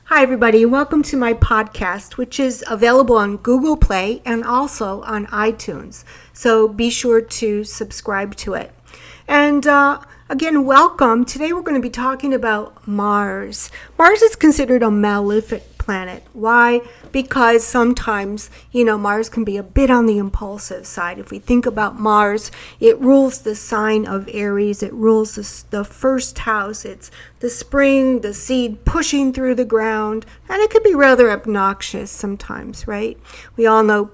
Hi, everybody. Welcome to my podcast, which is available on Google Play and also on iTunes. So be sure to subscribe to it. And again, welcome. Today we're going to be talking about Mars. Mars is considered a malefic planet. Why? Because sometimes, Mars can be a bit on the impulsive side. If we think about Mars, it rules the sign of Aries. It rules the first house. It's the spring, the seed pushing through the ground. And it could be rather obnoxious sometimes, right? We all know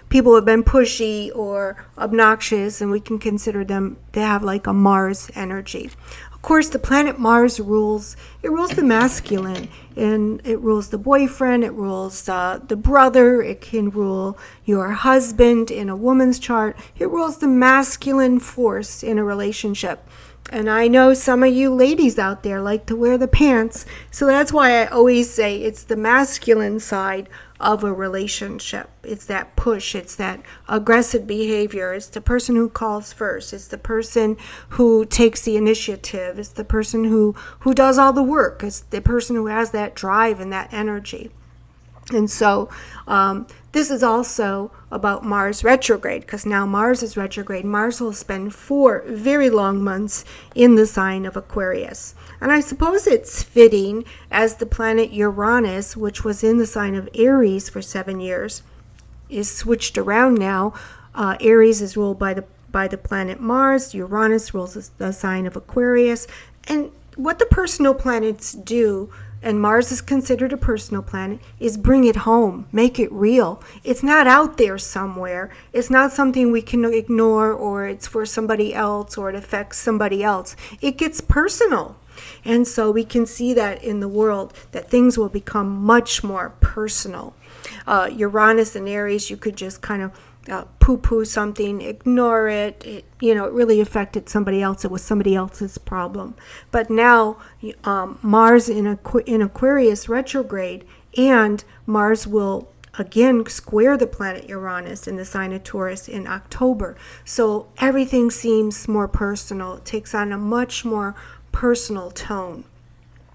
people have been pushy or obnoxious, and we can consider them to have like a Mars energy. Of course, the planet Mars rules the masculine, and it rules the boyfriend, it rules the brother, it can rule your husband in a woman's chart. It rules the masculine force in a relationship. And I know some of you ladies out there like to wear the pants, so that's why I always say it's the masculine side of a relationship. It's that push, it's that aggressive behavior, it's the person who calls first, it's the person who takes the initiative, it's the person who does all the work, it's the person who has that drive and that energy. And so this is also about Mars retrograde, because now Mars is retrograde. Mars will spend 4 very long months in the sign of Aquarius. And I suppose it's fitting, as the planet Uranus, which was in the sign of Aries for 7 years, is switched around now. Aries is ruled by the planet Mars. Uranus rules the sign of Aquarius. And what the personal planets do, and Mars is considered a personal planet, is bring it home, make it real. It's not out there somewhere. It's not something we can ignore, or it's for somebody else, or it affects somebody else. It gets personal. And so we can see that in the world, that things will become much more personal. Uranus and Aries, you could just kind of poo-poo something, ignore it. It really affected somebody else. It was somebody else's problem. But now Mars in Aquarius retrograde, and Mars will again square the planet Uranus in the sign of Taurus in October. So everything seems more personal. It takes on a much more personal tone.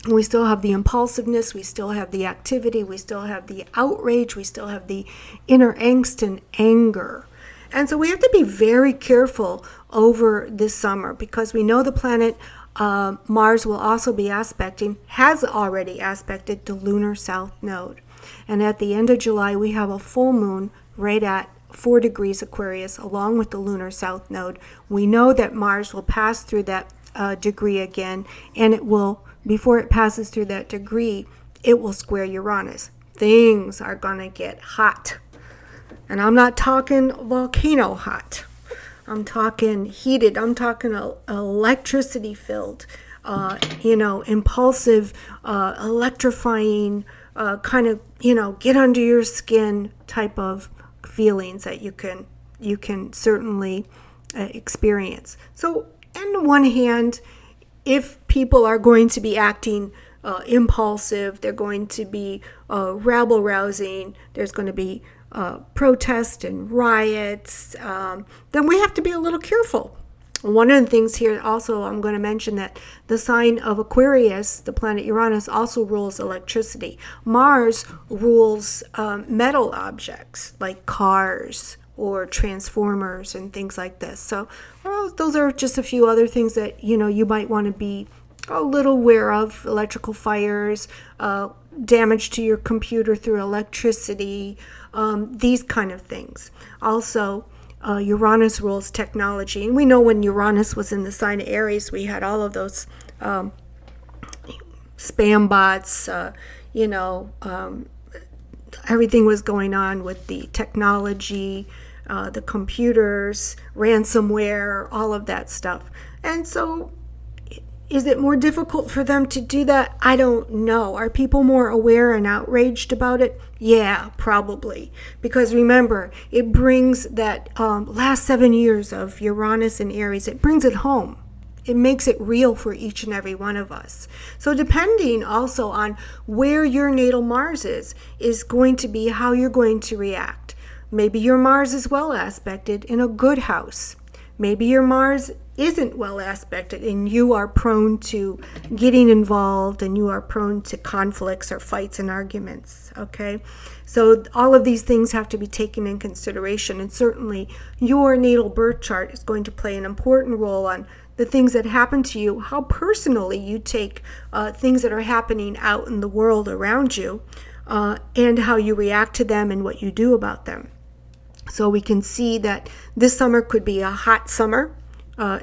We still have the impulsiveness, we still have the activity, we still have the outrage, we still have the inner angst and anger. And so we have to be very careful over this summer, because we know the planet Mars will also be has already aspected the Lunar South Node. And at the end of July, we have a full moon right at 4 degrees Aquarius along with the Lunar South Node. We know that Mars will pass through that degree again, and it will, before it passes through that degree, it will square Uranus. Things are going to get hot. And I'm not talking volcano hot. I'm talking heated. I'm talking electricity filled, impulsive, electrifying, kind of, get under your skin type of feelings that you can certainly experience. So on one hand, if people are going to be acting impulsive, they're going to be rabble-rousing, there's going to be protests and riots, then we have to be a little careful. One of the things here also, I'm going to mention that the sign of Aquarius, the planet Uranus, also rules electricity. Mars rules metal objects like cars or transformers and things like this. So those are just a few other things that you might want to be a little aware of. Electrical fires, damage to your computer through electricity, these kind of things. Also, Uranus rules technology, and we know when Uranus was in the sign of Aries, we had all of those spam bots, everything was going on with the technology, the computers, ransomware, all of that stuff. And so is it more difficult for them to do that? I don't know. Are people more aware and outraged about it? Yeah, probably. Because remember, it brings that last 7 years of Uranus and Aries, it brings it home. It makes it real for each and every one of us. So depending also on where your natal Mars is going to be how you're going to react. Maybe your Mars is well aspected in a good house. Maybe your Mars isn't well aspected and you are prone to getting involved and you are prone to conflicts or fights and arguments, okay? So all of these things have to be taken in consideration, and certainly your natal birth chart is going to play an important role on the things that happen to you, how personally you take things that are happening out in the world around you, and how you react to them and what you do about them. So we can see that this summer could be a hot summer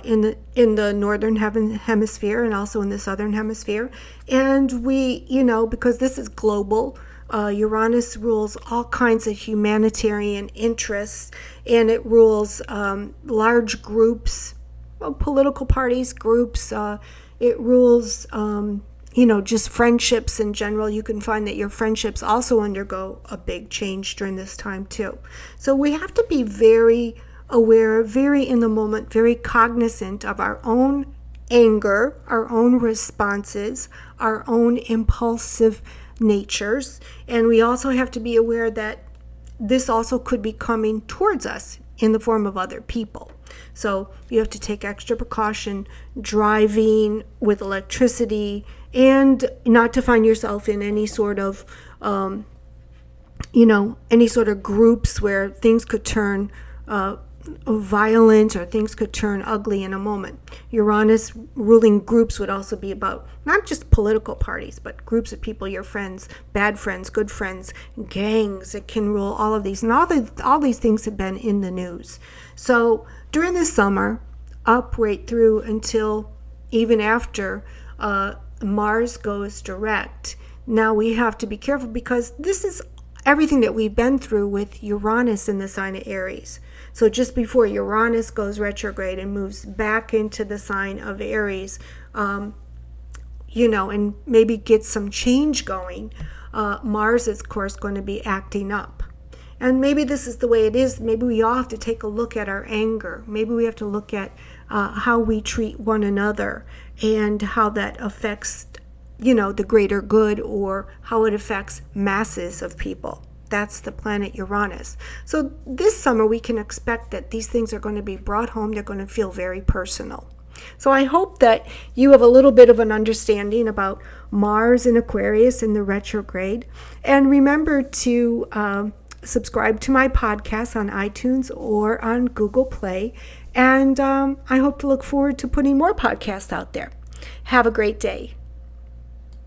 in the northern hemisphere and also in the southern hemisphere. And we, because this is global, Uranus rules all kinds of humanitarian interests, and it rules large groups, political parties, groups. It rules just friendships in general. You can find that your friendships also undergo a big change during this time too. So we have to be very aware, very in the moment, very cognizant of our own anger, our own responses, our own impulsive natures. And we also have to be aware that this also could be coming towards us in the form of other people. So you have to take extra precaution driving with electricity, and not to find yourself in any sort of groups where things could turn violent or things could turn ugly in a moment. Uranus ruling groups would also be about not just political parties, but groups of people, your friends, bad friends, good friends, gangs. It can rule all of these. And all these things have been in the news. So during the summer, up right through until even after Mars goes direct, now we have to be careful, because this is everything that we've been through with Uranus in the sign of Aries. So just before Uranus goes retrograde and moves back into the sign of Aries, and maybe gets some change going, Mars is, of course, going to be acting up. And maybe this is the way it is. Maybe we all have to take a look at our anger. Maybe we have to look at how we treat one another and how that affects, the greater good, or how it affects masses of people. That's the planet Uranus. So this summer we can expect that these things are going to be brought home. They're going to feel very personal. So I hope that you have a little bit of an understanding about Mars in Aquarius in the retrograde. And remember to subscribe to my podcast on iTunes or on Google Play. And I hope to look forward to putting more podcasts out there. Have a great day.